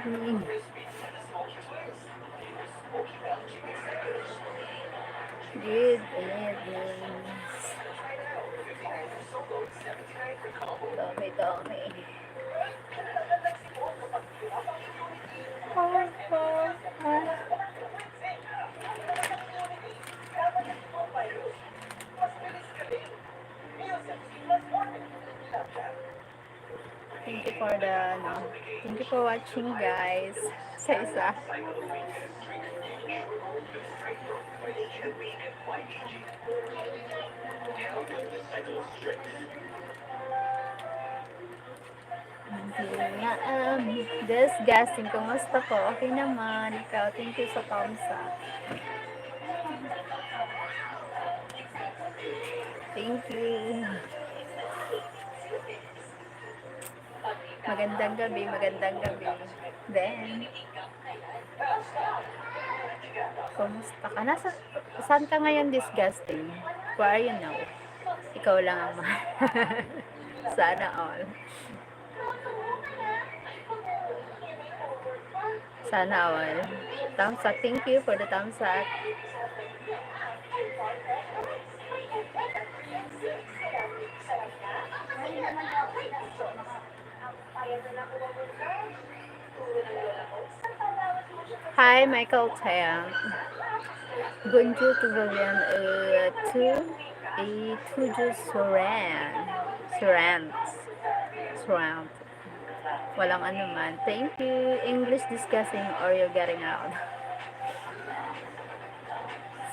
evening. Good evening. Dami, dami. Thank you for the, thank you for watching, guys. Sa isa. Disgusting. Kumusta po? Okay naman. Ikaw, thank you sa thumbs up. Thank you. Magandang gabi, magandang gabi. Then, kumusta ka? Saan ka ngayon, disgusting? Where are you now? Ikaw lang ang Sana all. Sana all. Thumbs up. Thank you for the thumbs up. Hi, Michael Tang. Bonjour tout va bien. Toujours Surround. Walang anuman. Thank you. English discussing or you're getting out.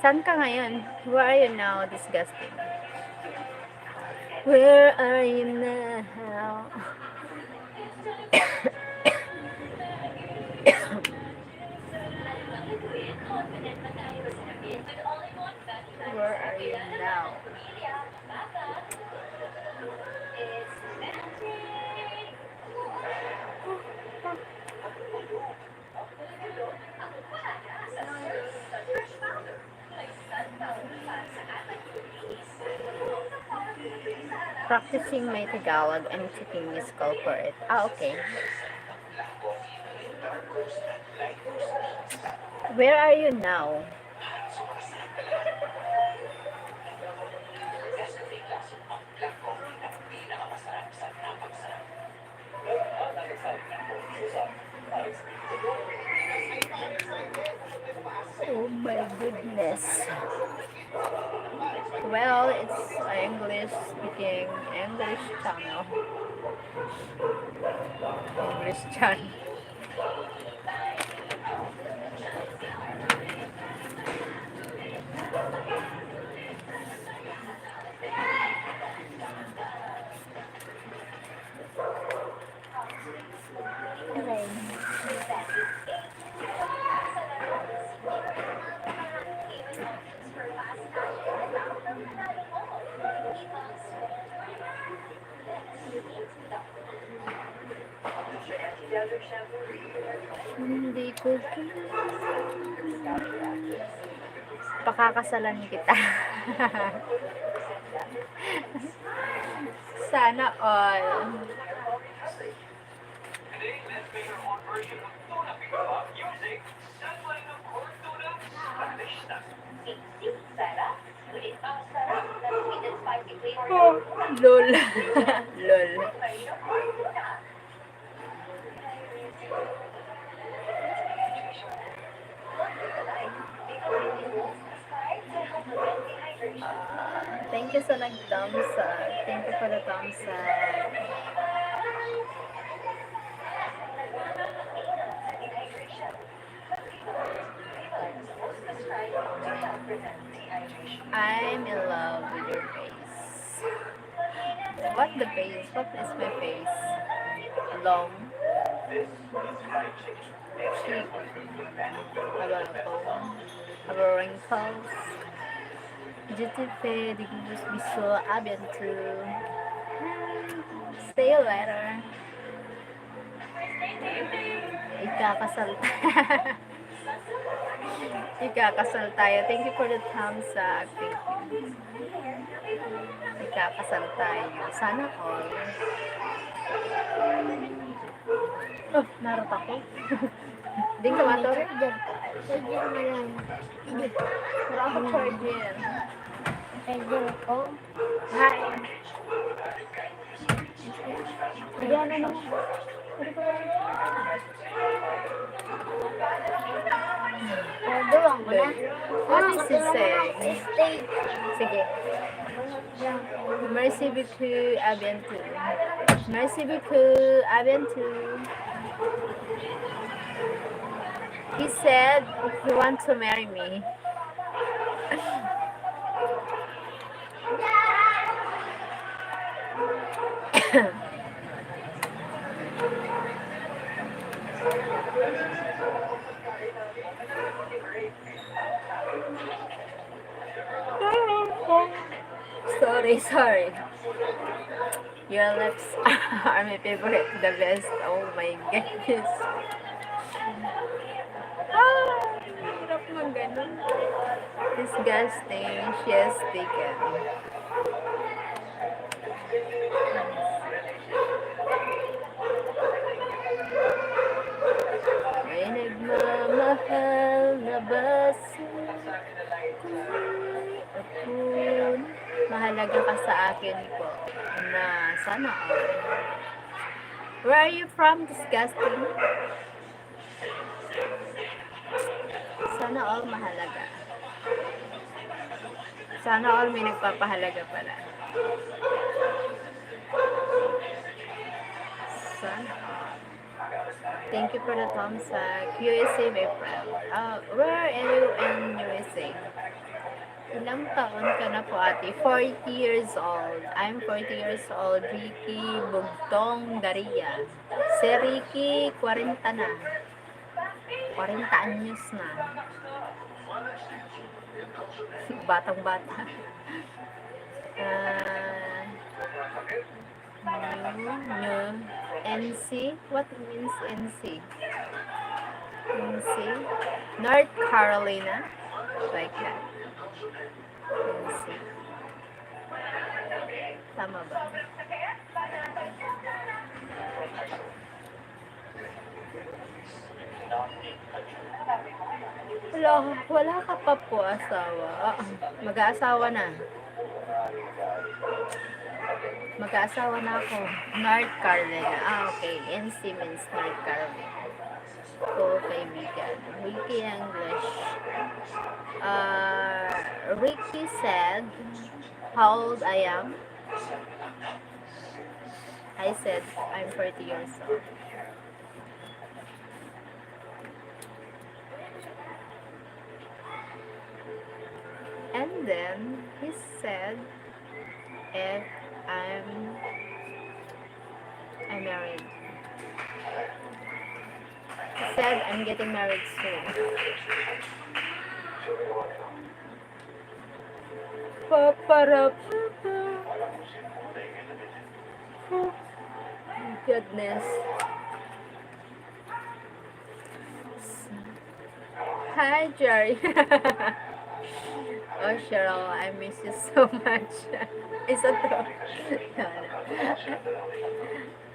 Saan ka ngayon? Where are you now, disgusting? Where are you now? Where are you now? Practicing my Tagalog and taking Miss Call for it. Okay. Where are you now? Oh my goodness. Well, it's English speaking English channel. English channel. Hindi ko pakakasalan kita. Sana all. Oh, lol. Lol. Thank you sa nag-thumbs up. Thank you for the thumbs up. I'm in love with your face. What the face? What is my face? Long. Cheap. About wrinkles. Je te fais des gros bisous. À bientôt. See you later. Ikakasal Ikakasal tayo. Thank you for the thumbs up. Thank you. Ikakasal tayo. Sana all. Oh, narot ako. Di ka mator? Charger mo lang. Wala ako charger. Charger ko. Hi. Ayan na naman. Duwang mo na. What is he saying? Stay. Sige. Merci beaucoup, à bientôt. Merci beaucoup, à bientôt. He said he wants to marry me. Sorry. Your lips are my favorite, the best. Oh my goodness. Hirap mo ganun. Disgusting. She has taken. May nagmamahal na baso. Kung mahalaga ka sa akin po na sana all. Where are you from, disgusting? Sana all mahalaga. Sana all may nagpapahalaga pala. Sana all. Thank you for the thumbs up. USA, my friend. Where are you in USA? Ilang taon ka na po, ate? 40 years old. I'm 40 years old. Ricky Bugtong Daria. Si Ricky, 40 na. 40 anyos na. Batang-bata. New. NC? What means NC? NC? North Carolina? Like that. NC. Tama ba? Wala ka pa po asawa. Mag-aasawa na. Mag-aasawa na ako. North Carolina. Okay. NC means North Carolina. So, kaibigan. Wiki English. Ricky said, how old I am? I said, I'm 40 years old. And then, he said, if I'm married. He said, I'm getting married soon. Goodness. Hi, Jerry. Oh, Sheryl, I miss you so much. Isa to.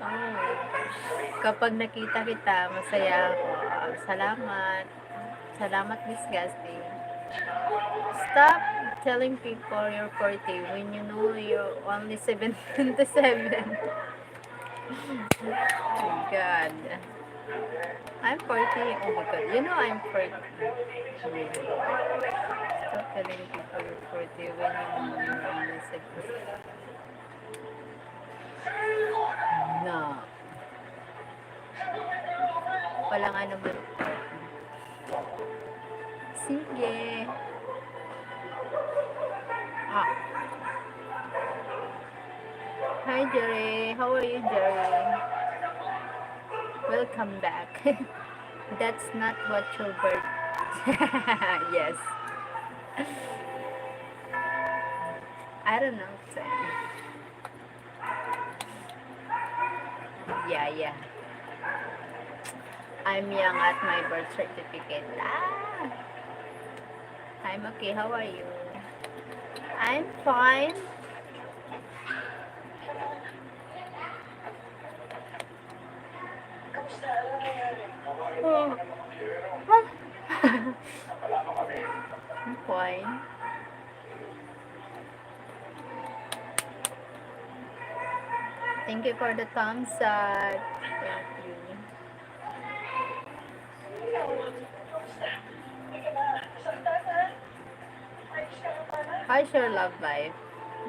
Oh my gosh. Kapag nakita kita, masaya ako. Salamat. Salamat, Miss Gasty. Stop telling people you're 40 when you know you're only 77. Oh my God. I'm 40. Oh my God. You know I'm 40. Stop telling people you're 40 when you know you're only 77. No. Wala nga naman. Sige. Hi, Jerry. How are you, Jerry? Welcome back. That's not what your bird. Yes. I don't know. Yeah. I'm young at my birth certificate. I'm okay. How are you? I'm fine. Fine. Thank you for the thumbs up. Thank you. How's your love life?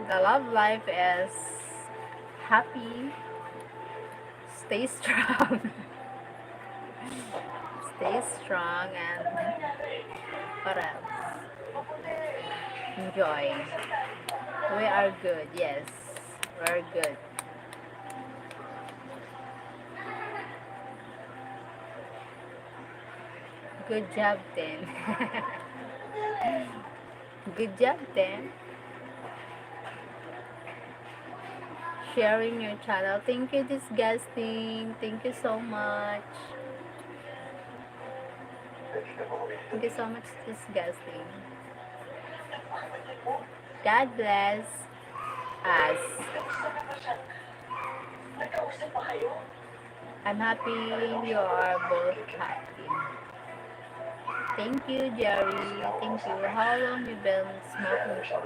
The love life is happy. Stay strong. Stay strong and what else? Enjoy. We are good. Yes, we're good. Good job, Ten. Good job, Ten. Sharing your channel. Thank you, disgusting. Thank you so much. Thank you so much, disgusting. God bless us. I'm happy you are both happy. Thank you, Jerry. Thank you. How long you been smoking for?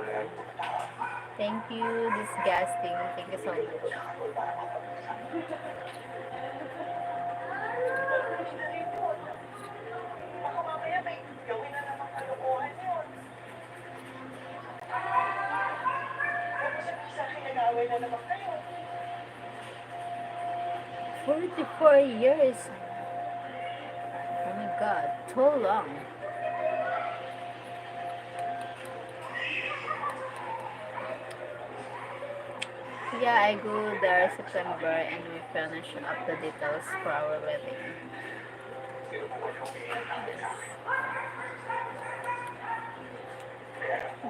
Thank you, disgusting. Thank you so much. 44 years. Oh my god, too long. Yeah, I go there September and we finish up the details for our wedding.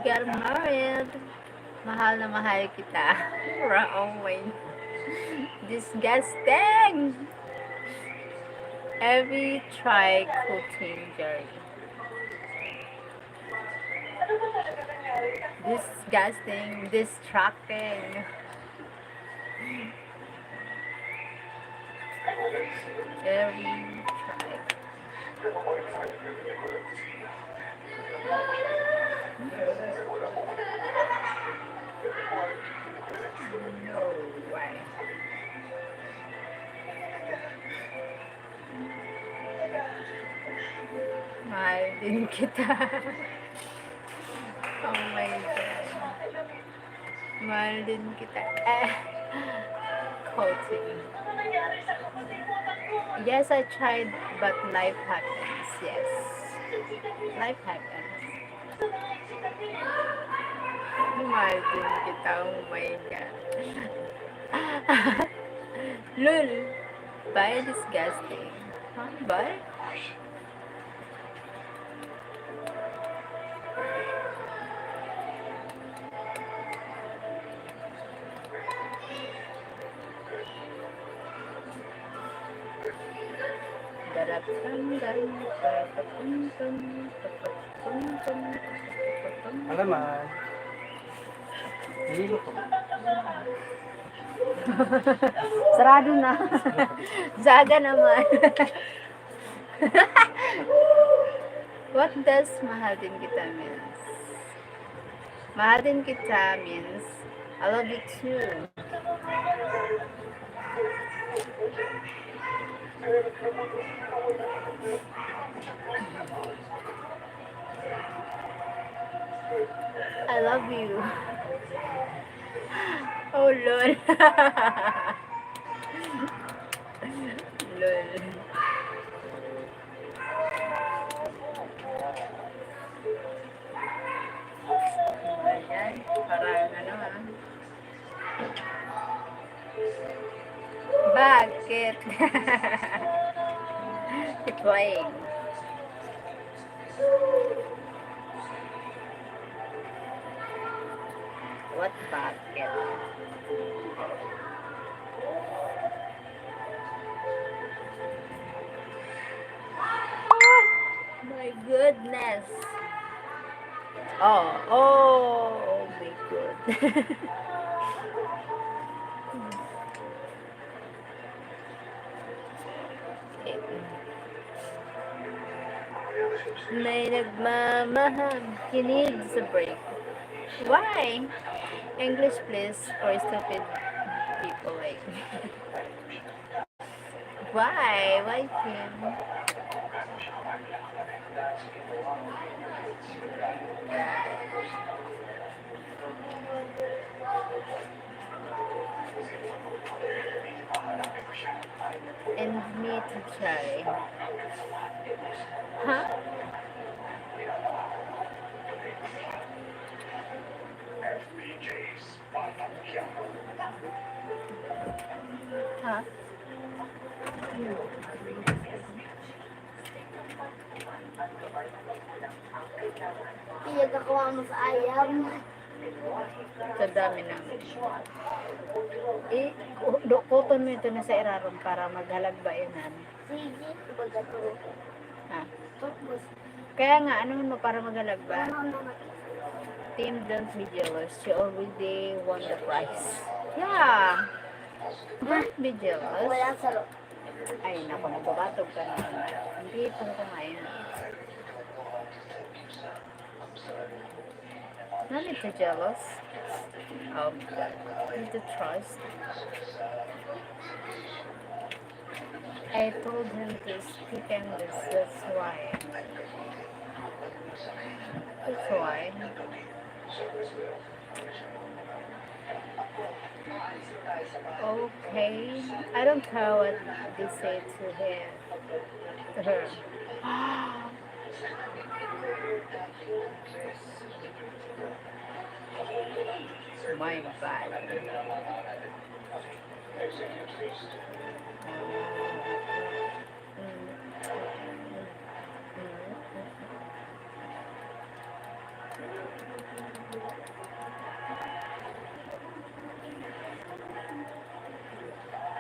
Get married. Mahal na mahal kita. Oh my. Disgusting. Every try cooking Jerry. Disgusting. Distracting. Every try. No way. Mahal din kita. Oh my god. Mahal din kita. Coaching. Yes, I tried, but life happens. Yes. Life happens. Mahal din kita. Oh my god. Lul. Bye, disgusting. Huh? Bye? Alaman. Nililo ko. Sarado na. Zaga naman. What does mahal din kita means? Mahal din kita means I love you too. I love you. Oh lol. Lol. Ayan, parang ano ah. Bakit? Keep playing. What bucket? My goodness. Oh my god. May nagmamahal, he needs a break. Why? English please for stupid people like me. Why? Why him? And me to try. Huh? Huh? Pinagawa mo sa ayam. Sa dami namin. Dukuton mo ito na sa iraron para maghalag ba yun, Sige, baga to. ha? Tapos, Kaya nga, ano mo para maghalag ba? ano naman. Team, don't be jealous. You already won the prize. Yeah. Don't be jealous. Wala saro. Ay, naku, magbabatog ka na. Hindi ito ko ngayon. No need to jealous. Need to trust. I told him to speak English. That's why. That's why. Okay. I don't care what they say to him. To her. My bad.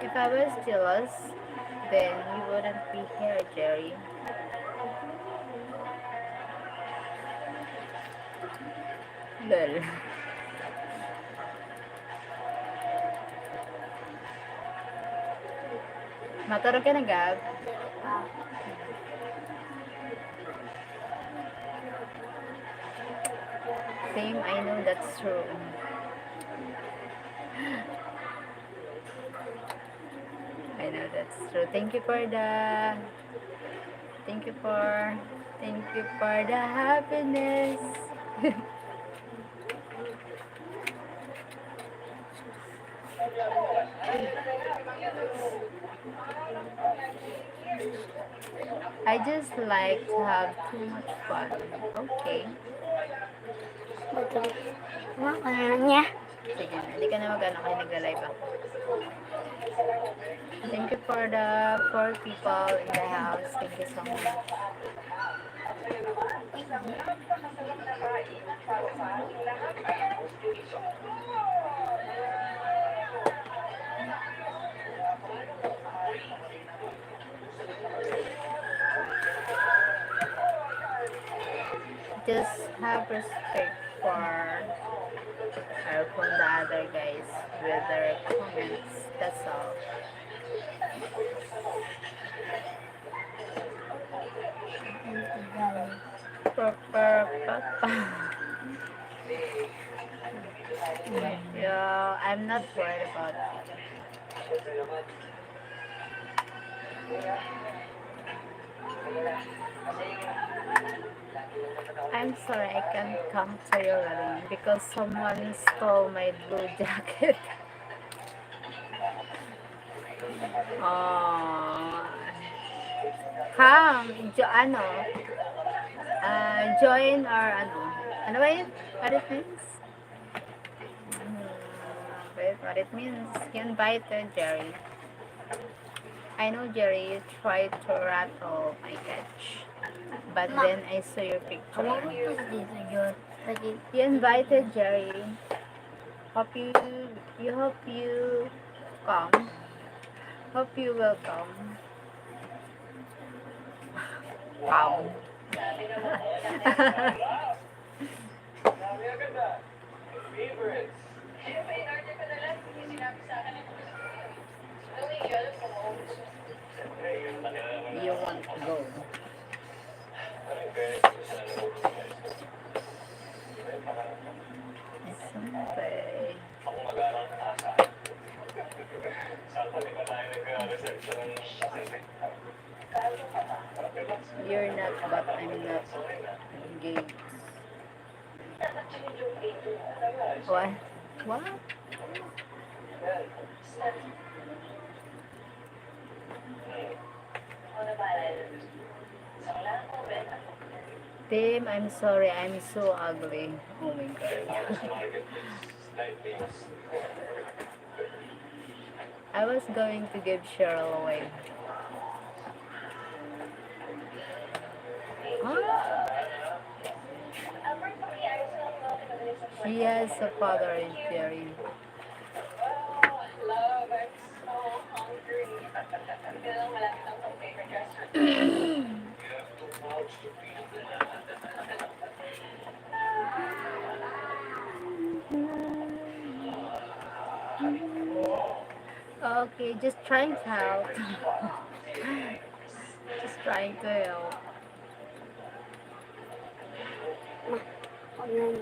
If I was jealous, then you wouldn't be here, Jerry. Lol. Mataro ka na, Gab? Same, I know that's true. I know that's true. Thank you for the happiness. I just like to have too much fun. Okay. Ano niya? Sige na. Hindi ka na mag-ano kayo nag-live ako. Thank you for the 4 people in the house. Thank you so much. Just have respect from the other guys with their comments. That's all. Yeah, I'm not worried about it. I'm sorry I can't come to your wedding because someone stole my blue jacket. Oh, come, join or ano ba yun? What it means? Wait, what it means? You invited Jerry. I know, Jerry, you tried to rattle my catch. But then I saw your picture. You invited Jerry. Hope you come. Hope you will come. Wow. You want to go. Someday. You're not, but I'm not gay. What? What? Tim, I'm sorry, I'm so ugly. Oh my god. I was going to give Cheryl away. Huh? She has a father in Jerry. Okay, just trying to help. Just trying to help. Ma, huwag na na.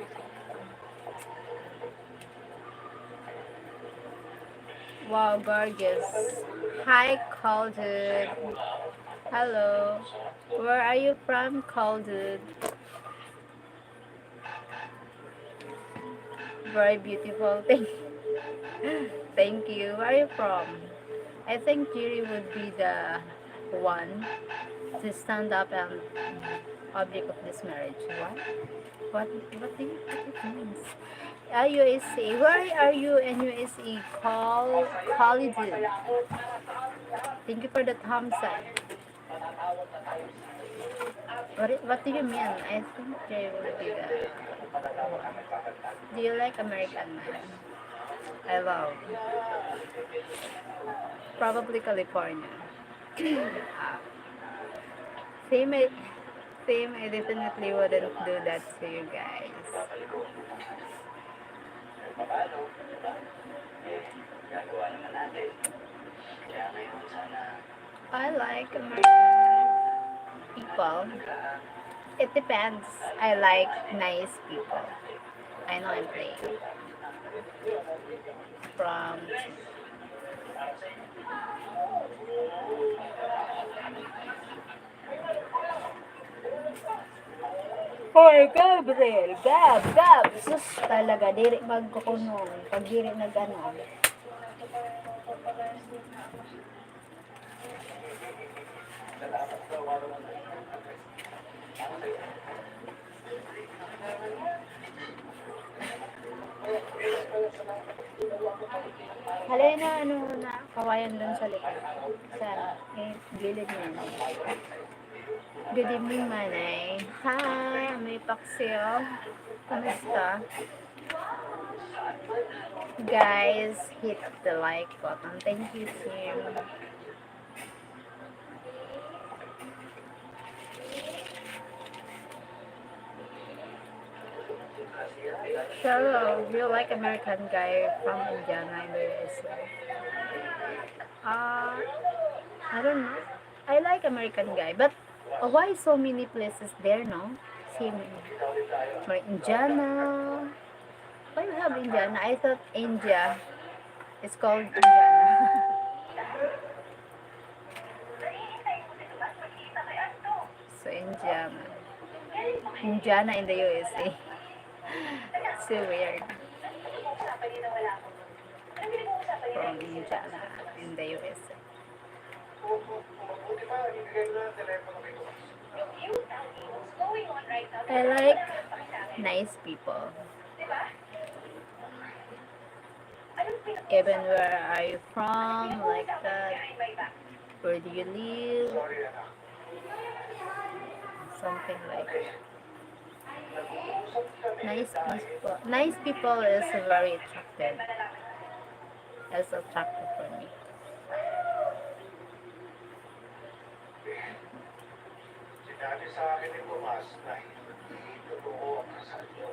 Wow, gorgeous. Hi, Caldude. Hello. Where are you from, Caldude? Very beautiful. Thank you. Where are you from? I think Jiri would be the one to stand up and object of this marriage. What do you think it means? USA. Where are you in USA? Hollywood. Thank you for the thumbs up. What do you mean? I think they will be the one. Do you like American man? I love. Probably California. Ah, same, same. I definitely wouldn't do that to you guys. I like American people. It depends. I like nice people. I know I'm playing from. Hoy, Gabriel! Gab! Sus, talaga, diri magkukunon. Pag diri nag-ano. Halay na, kawayan dun sa likod. Sa, gilid niya. Good evening, Manay. Hi, may paksiyo. Kamusta? Guys, hit the like button. Thank you, team. Cheryl, do you like American guy from Indiana in the USA? I don't know. I like American guy, but why so many places there, no? Same. Like Indiana. Why you have Indiana? I thought India is called Indiana. So Indiana. Indiana in the USA. So weird. From Indiana in the USA. I like nice people. Even where are you from? Like that. Where do you live? Something like nice people. Nice people is very attractive. That's attractive for me. Sinabi sa akin ni Tomas na hindi totoo ang kasal niyo.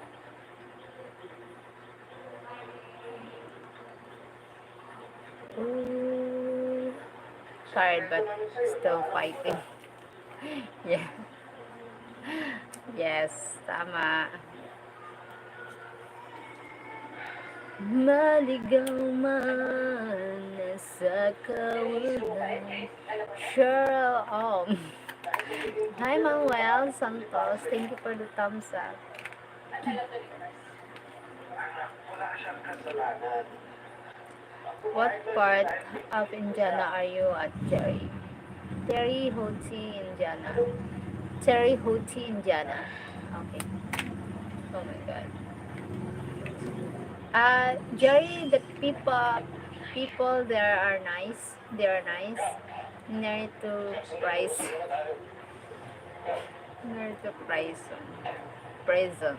Ooh, tired but still fighting. Yeah. Yes, tama. Maligaw man sa kawalan. Sheryl Ohm. Hi, Manuel Santos. Thank you for the thumbs up. Wala siyang kasalanan. What part of Indiana are you at, Jerry? Terry Hoti, Indiana. Terry Hoti, Indiana. Okay. Oh my God. Jerry, the people there are nice. They are nice. Near to price. Near to prison. Prison.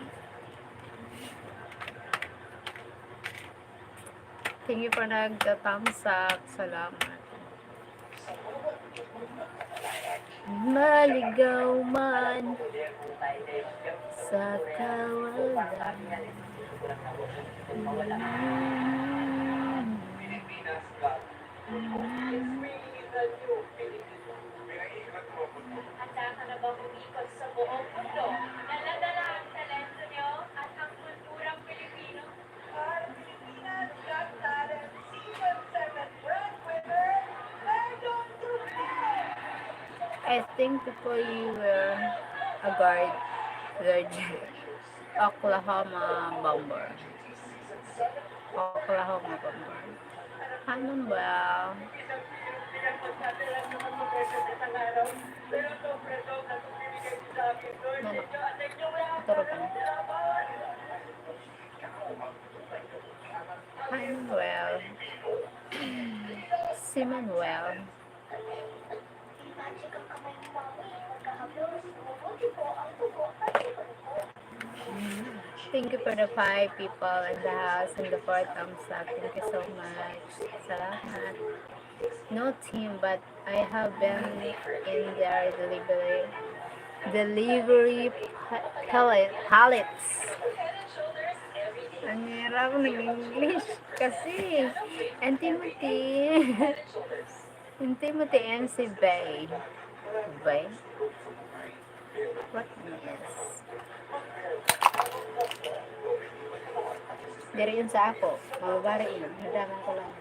Thank you for nagta-thumbs up. Salamat. Maligaw man sa kawalan. Handa ka na bang umikot sa buong mundo? Naladala ang talento nyo at ang kulturang Pilipino? Para Pilipinas Got Talent Season 7 breadwinner, Megan Trujillo! I think before you were a guard, Virgin. Oklahoma bomber. Oklahoma bomber. Ano ba? Turo ka na. Manuel. Si Manuel. Thank you for the 5 people in the house and the 4 thumbs up. Thank you so much. Salamat. No team, but I have been in their delivery pallets. Ang hirap ng English kasi. And Timothy. And Timothy MC Bay. Bay? What is? Dari yun sa ako. Mababari yun. Nadaman ko lang.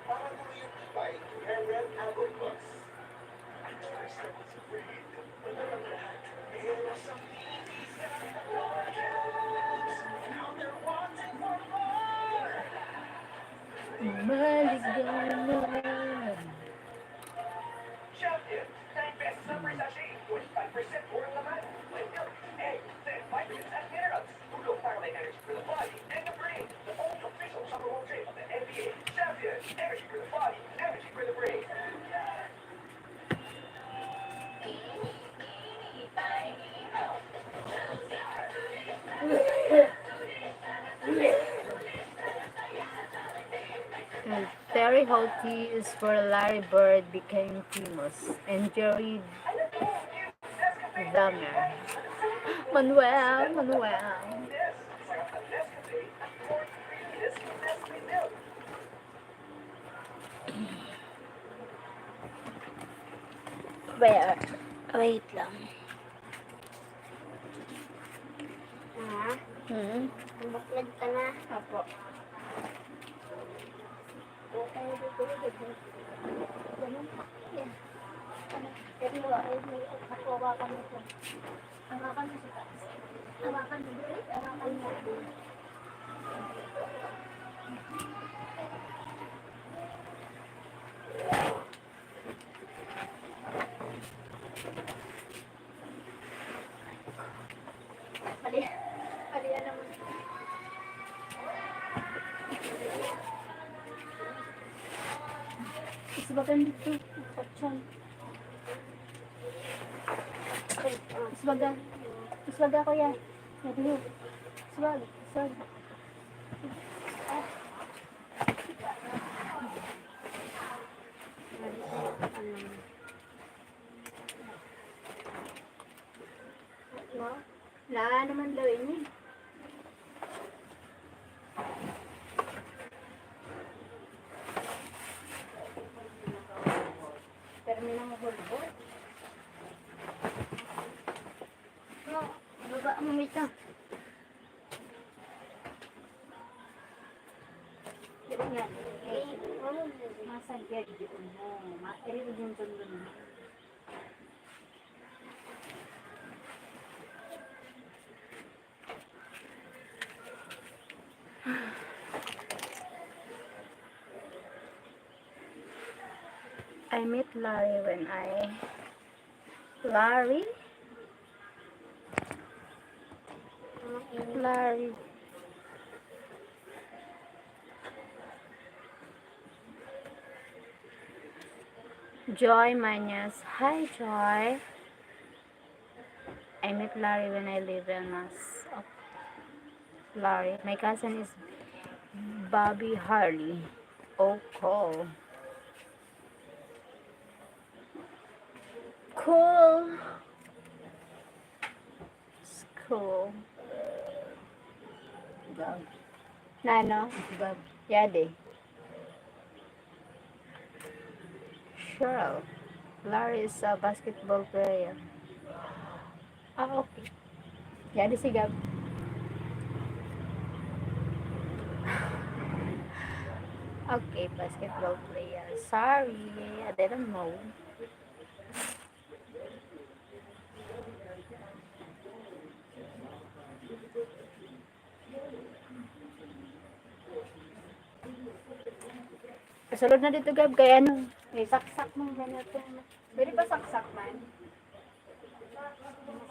Maligawan. Champion, 9 best summer sachet, 25% more laman. With milk, eggs, and vitamins and minerals. Tulong para may energy for the body and the brain. The only official summer home drink of the NBA. Champion, energy for the body, energy for the brain. And Terry Houghty is where Larry Bird became famous, and Jerry Dahmer. Manuel. Wait lang. Ha? Buklad ka na. Apo. Okay, dito. Ganun. Yan. Pero may hawakan mo ito. Hawakan mo sa taas. Hawakan mo. Hawakan mo. Palihan naman. Isbagan dito. Isbagan. Isbagan. Isbagan ko yan. Naglo. Isbag. Wala naman daw ini. Terminal mo hulbo. No, baba mo ito. Yan. Eh, masagad yun mo. Makinig yung tundo mo. I met Larry when I... Larry? Larry. Joy Manas. Hi, Joy. I met Larry when I live in Mas. Oh, Larry. My cousin is Bobby Harley. Oh, cool. Cool. It's cool. Nano? Yadi. Sheryl. Larry is a basketball player. Ah, okay. Yadi si Gab. Okay, basketball player. Sorry, I didn't know. Kasulod na dito, Gab, kaya ano? Eh, saksak mong ganito. Pwede ba saksak man?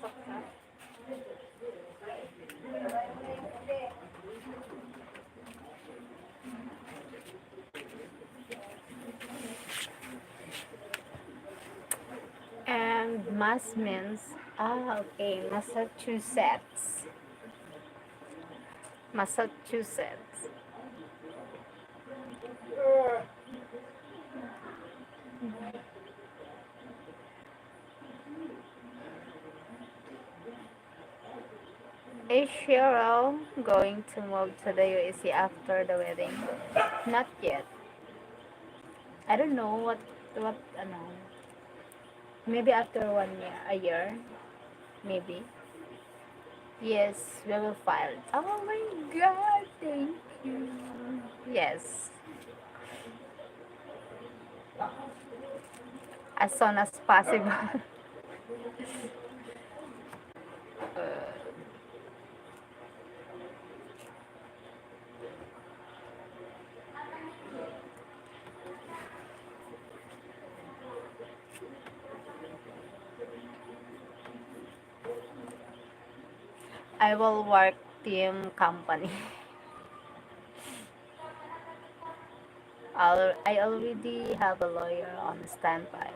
Saksak. And Mass means, okay, Massachusetts. Massachusetts. Is Cheryl going to move to the USA after the wedding? Not yet. I don't know ano. Maybe after 1 year, a year, maybe. Yes, we will file. Oh my God, thank you. Yes, as soon as possible. I will work team company. I already have a lawyer on standby.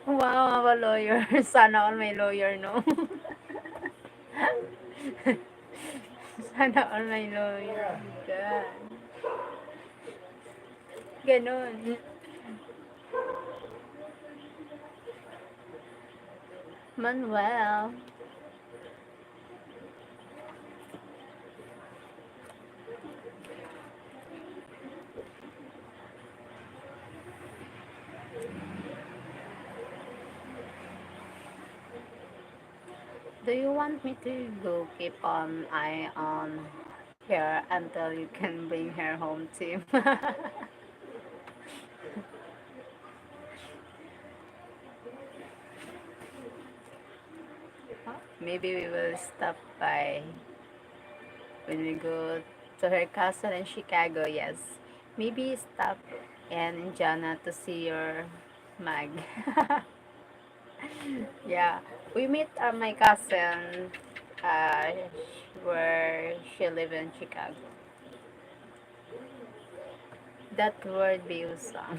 Wow, I'm a lawyer. Sana all may lawyer, no? Sana all may lawyer. God. Ganon. Manuel. Do you want me to go keep an eye on her until you can bring her home, Tim? Maybe we will stop by when we go to her castle in Chicago, yes. Maybe stop in Indiana to see your mag. Yeah, we meet my cousin uh, where she live in Chicago. That would be awesome.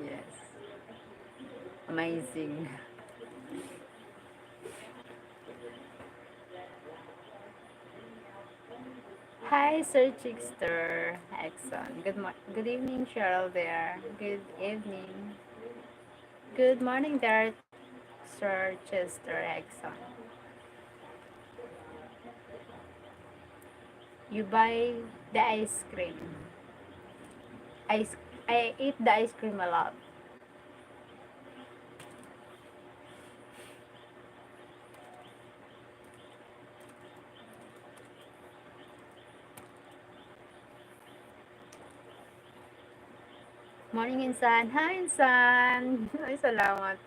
Yes, amazing. Hi, Sir Chickster Exxon. Good evening, Cheryl there. Good evening. Good morning there, Sir Chester Exxon. You buy the ice cream. Ice, I eat the ice cream a lot. Morning, Insan. Hi, Insan. Ay, salamat.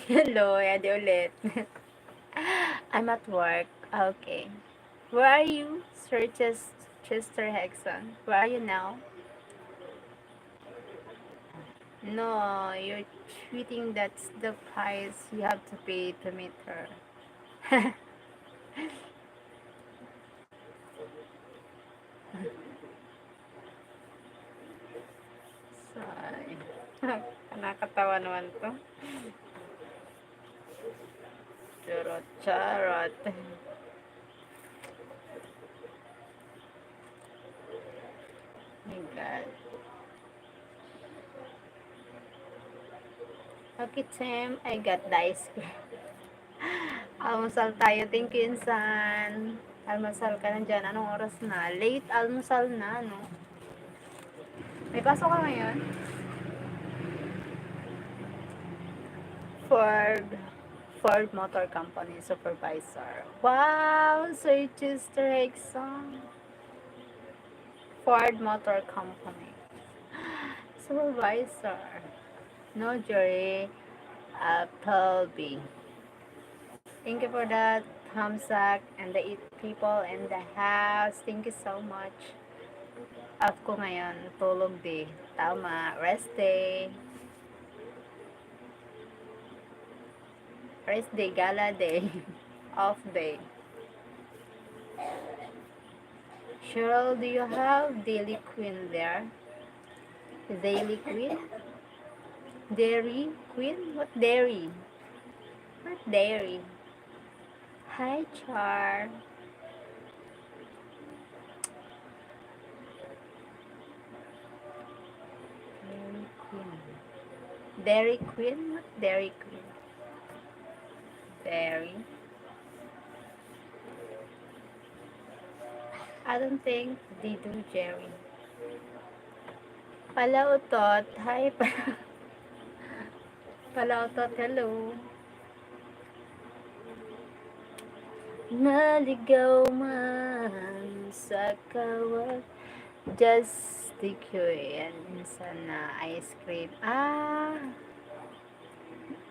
Hello, edi ulit. I'm at work. Okay. Where are you, Sir Chester Hexon? Where are you now? No, you're tweeting that's the price you have to pay to meet her. Sorry. Nakakatawa naman to. Charot, charot. My God. Okay, Tim. I got the ice cream. Almusal tayo. Thank you, Insan. Almusal ka na dyan. Anong oras na? Late almusal na, no? May pasok ka ngayon? Ford. Ford Motor Company Supervisor. Wow! Sir Chester Hexon. Ford Motor Company. Supervisor. No jury. Appleby. Thank you for that, Hamsak, and the 8 people in the house. Thank you so much. Off ko ngayon, tulog day. Tama, rest day. Rest day, gala day. Off day. Cheryl, do you have Daily Queen there? Daily Queen? Dairy Queen? What dairy? What dairy? Hi, Char. Dairy Queen. Dairy Queen? What Dairy Queen? Dairy. I don't think they do, Jerry. Palautot. Hi, Palautot. Hello. Naligaw man sa kawal. Just the queen sana ice cream.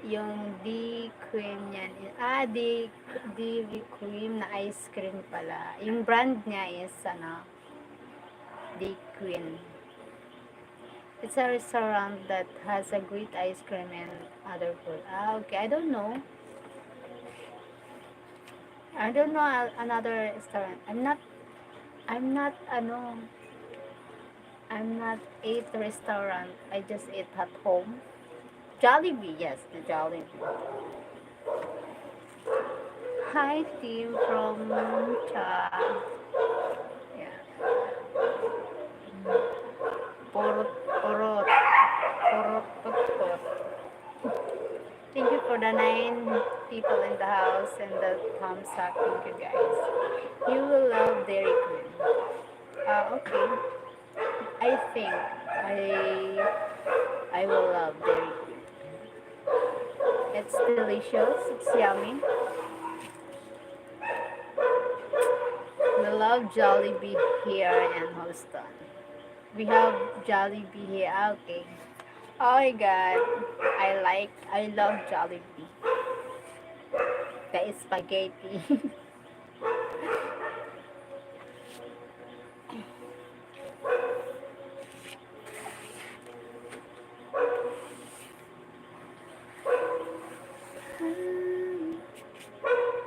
Yung D cream yan. D cream na ice cream pala. Yung brand niya is D Queen. It's a restaurant that has a great ice cream and other food. Okay. I don't know. Another restaurant. I'm not ate restaurant. I just ate at home. Jollibee, yes, the Jollibee. Hi, team from Cha. Yeah. Porot, porot, porot, porot. Thank you for the 9 people in the house and the thumbs up. Thank you, guys. You will love Dairy Queen. Okay. I think I will love Dairy Queen. It's delicious. It's yummy. We love Jollibee here in Houston. We have Jollibee here. Okay. Oh my God. I love Jollibee. The spaghetti.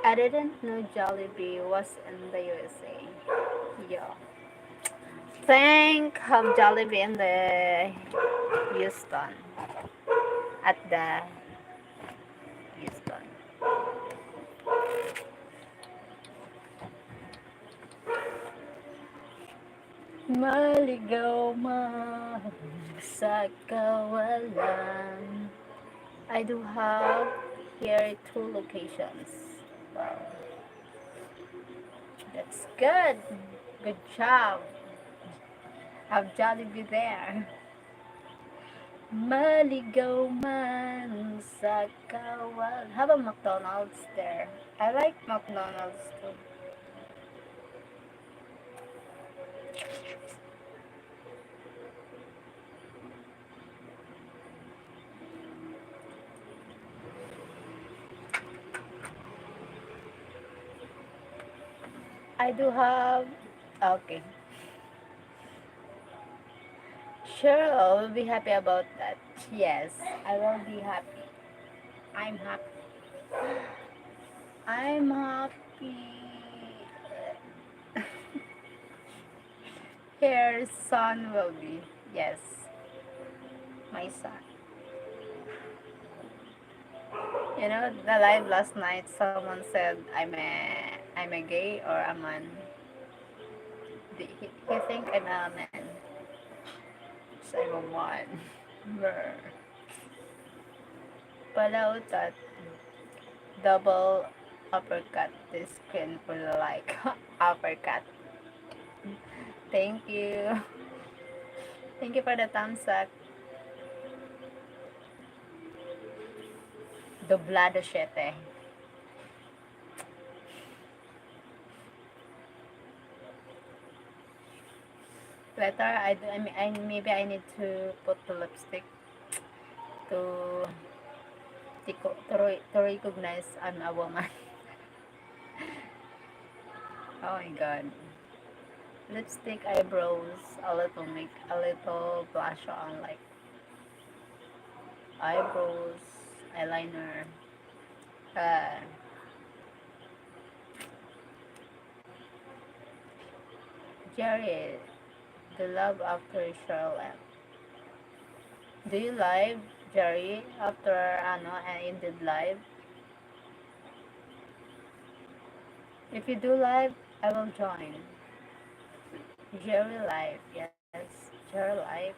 I didn't know Jollibee was in the USA. Yeah. Think of Jollibee in the Houston. At the Houston. Maligaw man sa kawalan. I do have here 2 locations. Wow. That's good. Good job. Have Jollibee there. Maligaw man sa kawalan. How about McDonald's there? I like McDonald's too. I do have. Okay. Sure, I will be happy about that. Yes, I will be happy. I'm happy. I'm happy. Her son will be. Yes, my son. You know, the live last night, someone said I'm a gay or a man. He think I'm a man. So I'm a man. Brr. Palautat. Double uppercut. This skin for the like uppercut. Thank you. Thank you for the thumbs up. Doblado 7. Later, maybe I need to put the lipstick to to recognize I'm a woman. Oh my god. Lipstick, eyebrows, a little blush on like eyebrows, eyeliner. Uh, Jerry, the love after Sheryl Ohm. Do you live, Jerry, after and ended live? If you do live, I will join. Jerry live, yes, Jerry live.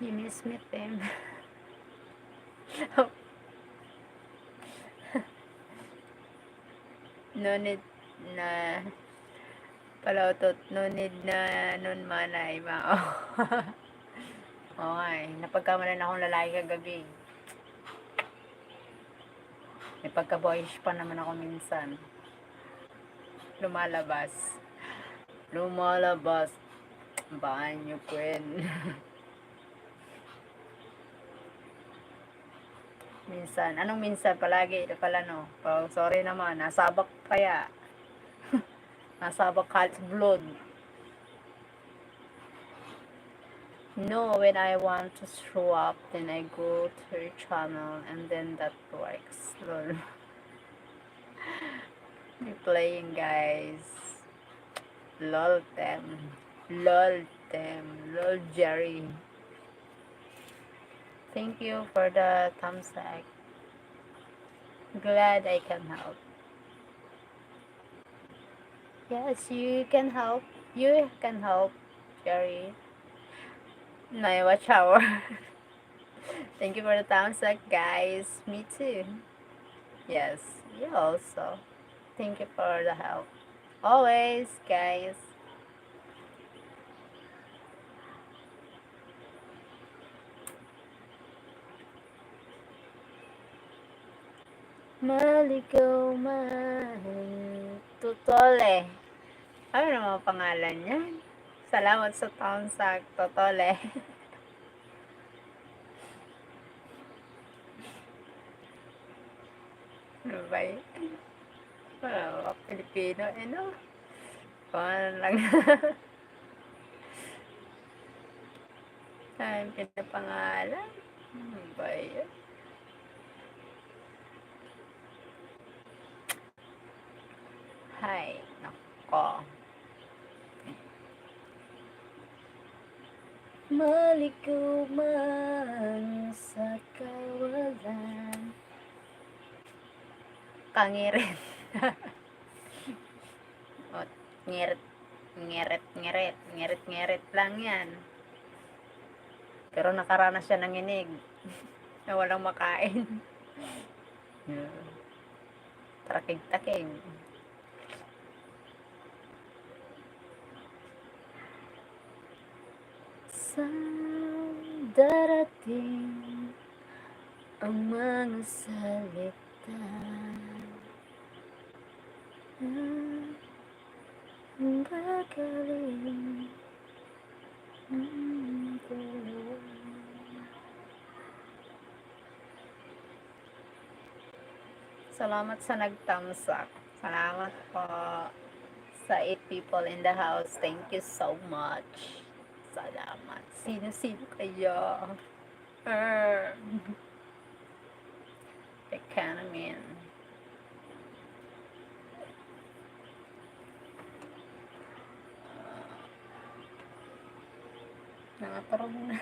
You miss me, Tim. No need na palautot, no need na nun manay mao. Oo nga eh, napagkamalan akong lalaki kagabi. May pagka-boyish pa naman ako minsan. Lumalabas. Lumalabas. Banyo Queen. Minsan. Anong minsan? Palagi pala no. Oh, sorry naman. Nasabak kaya. Nasabak hot blood. No, when I want to show up, then I go to your channel and then that works. Lol. Be playing guys. Lol them. Lol them. Lol Jerry. Thank you for the thumbs up. Glad I can help. Yes, you can help. You can help, Jerry. My watch hour. Thank you for the thumbs up, guys. Me too. Yes, you also. Thank you for the help. Always, guys. Maligaw man. Tutole. Ano naman pangalan niya? Salamat sa thumbs up, Tutole. Ano ba yun? Pilipino, no? Paano lang. Ang pinapangalan. Ano ba yun? Hay, nako. Maligaw man sa kawalan. Kangirit. O, ngirit, ngirit lang yan. Pero nakaranas siya ng inig na walang makain. Takig-takig. Saan darating ang mga salita? Ang gagaling Salamat sa nagtamsak. Salamat po sa 8 people in the house. Thank you so much. Salamat. Sino-sino kayo? Er, Economy. Nakatarong na.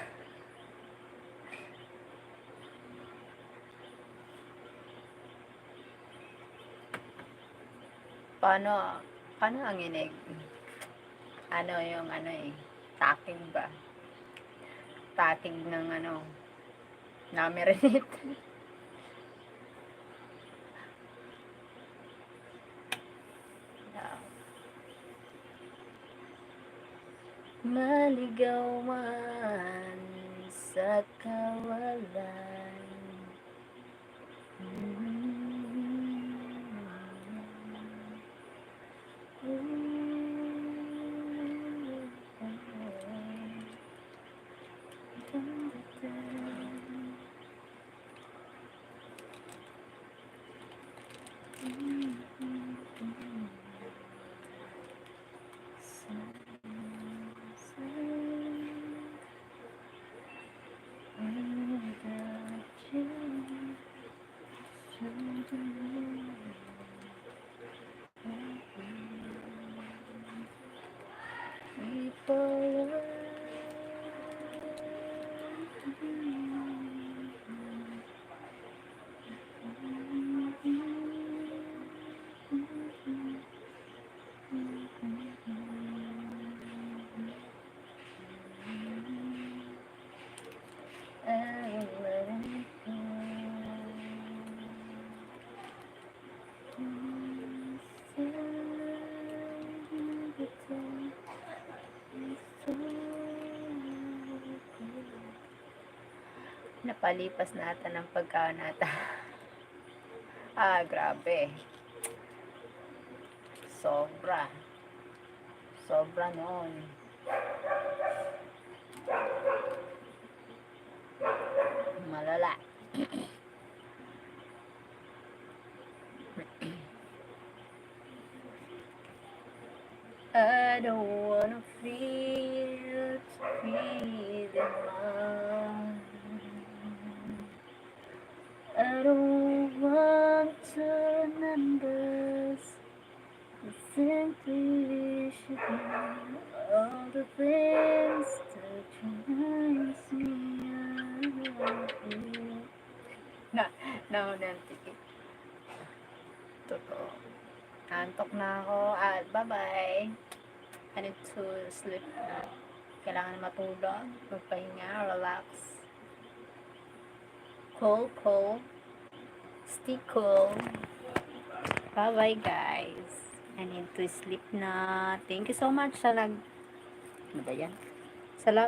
Paano ang inig? Ano yung taking ba? Taking ng na-marinate. Maligaw man sa kawalan. Napalipas natin ang pagkaon natin. Grabe. Sobra noon. Malala. I don't wanna feel alone. I don't want to remember. I simply wish you all the things that reminds me of you. Nantik. Totoo. Antok na ako. Bye-bye. I need to sleep na. Kailangan matulog. Magpahinga. Relax. Cool. Stay cool. Bye-bye, guys. I need to sleep na. Thank you so much sa Ano ba yan?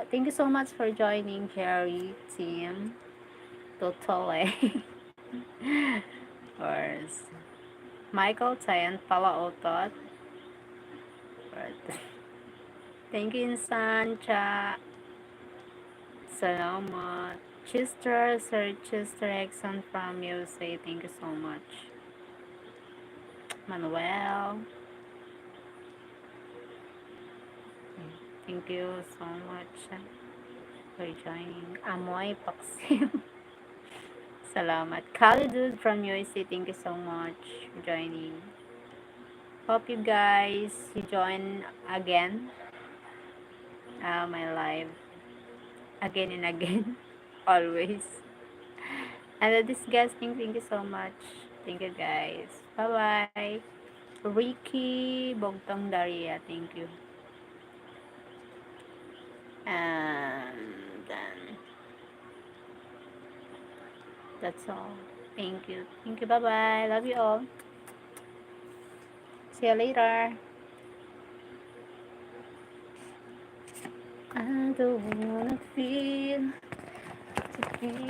Thank you so much for joining, Jerry, team. Totally. Course. Michael Tayan pala utot. Thank you, Insan, cha. Salamat. Sir Chester Exxon from USA. Thank you so much. Manuel. Thank you so much for joining. Amoy Paksim. Salamat. Khalidud from USA. Thank you so much for joining. Hope you guys join again. My live. Again and again. Always. And the disgusting. Thank you so much. Thank you guys. Bye-bye. Ricky Bogtong Daria. Thank you. And then that's all. Thank you. Bye-bye. Love you all. See you later. I don't wanna feel